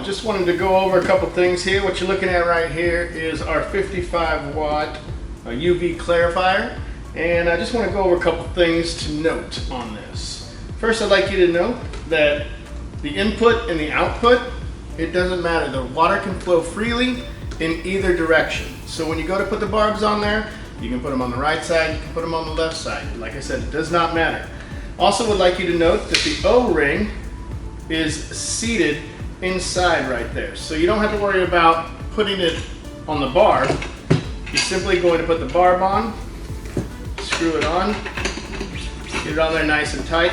just wanted to go over a couple things here. What you're looking at right here is our 55 watt UV clarifier, and I just want to go over a couple things to note on this. First, I'd like you to know that the input and the output, it doesn't matter. The water can flow freely in either direction. So when you go to put the barbs on there, you can put them on the right side, you can put them on the left side. Like I said, it does not matter. Also would like you to note that the O-ring is seated inside right there. So you don't have to worry about putting it on the barb. You're simply going to put the barb on, screw it on, get it on there nice and tight.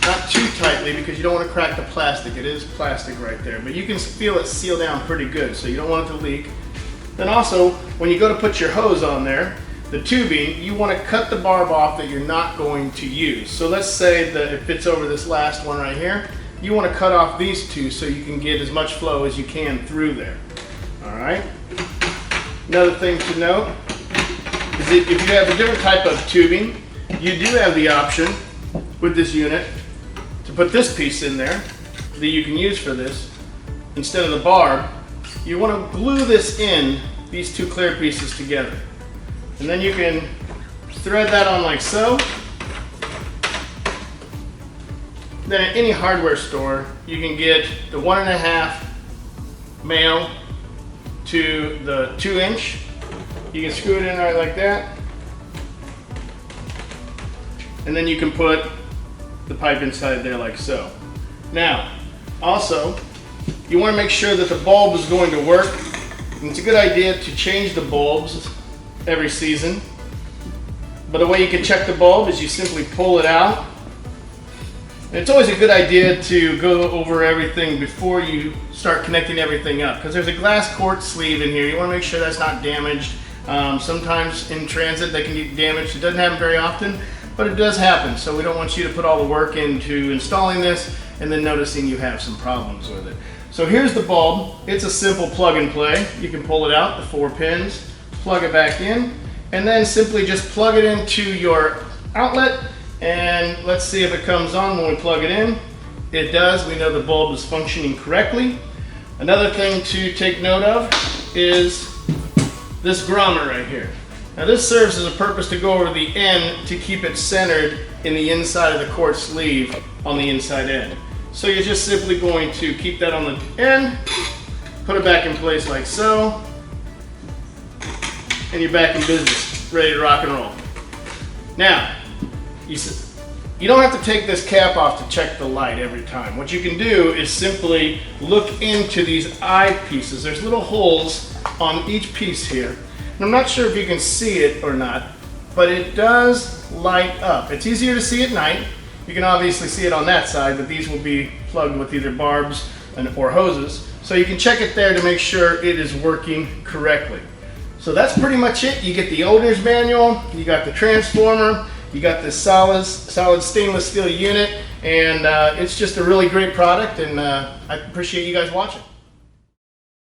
Not too tightly because you don't want to crack the plastic. It is plastic right there, but you can feel it seal down pretty good, so you don't want it to leak. Then also, when you go to put your hose on there, the tubing, you want to cut the barb off that you're not going to use. So let's say that it fits over this last one right here. You want to cut off these two so you can get as much flow as you can through there. All right. Another thing to note is that if you have a different type of tubing, you do have the option with this unit to put this piece in there that you can use for this instead of the barb. You want to glue this in, these two clear pieces together. And then you can thread that on like so. Then at any hardware store, you can get the 1.5 male to the 2-inch. You can screw it in right like that. And then you can put the pipe inside there like so. Now, also, you want to make sure that the bulb is going to work. And it's a good idea to change the bulbs every season. But the way you can check the bulb is you simply pull it out. And it's always a good idea to go over everything before you start connecting everything up, because there's a glass quart sleeve in here. You want to make sure that's not damaged. Sometimes in transit they can get damaged. It doesn't happen very often, but it does happen. So we don't want you to put all the work into installing this and then noticing you have some problems with it. So here's the bulb. It's a simple plug and play. You can pull it out, the 4 pins, plug it back in, and then simply just plug it into your outlet, and let's see if it comes on when we plug it in. It does. We know the bulb is functioning correctly. Another thing to take note of is this grommet right here. Now this serves as a purpose to go over the end to keep it centered in the inside of the quart sleeve on the inside end. So you're just simply going to keep that on the end, put it back in place like so, and you're back in business, ready to rock and roll. Now, you don't have to take this cap off to check the light every time. What you can do is simply look into these eye pieces. There's little holes on each piece here. And I'm not sure if you can see it or not, but it does light up. It's easier to see at night. You can obviously see it on that side, but these will be plugged with either barbs or hoses. So you can check it there to make sure it is working correctly. So that's pretty much it. You get the owner's manual, you got the transformer, you got this solid stainless steel unit, and it's just a really great product, and I appreciate you guys watching.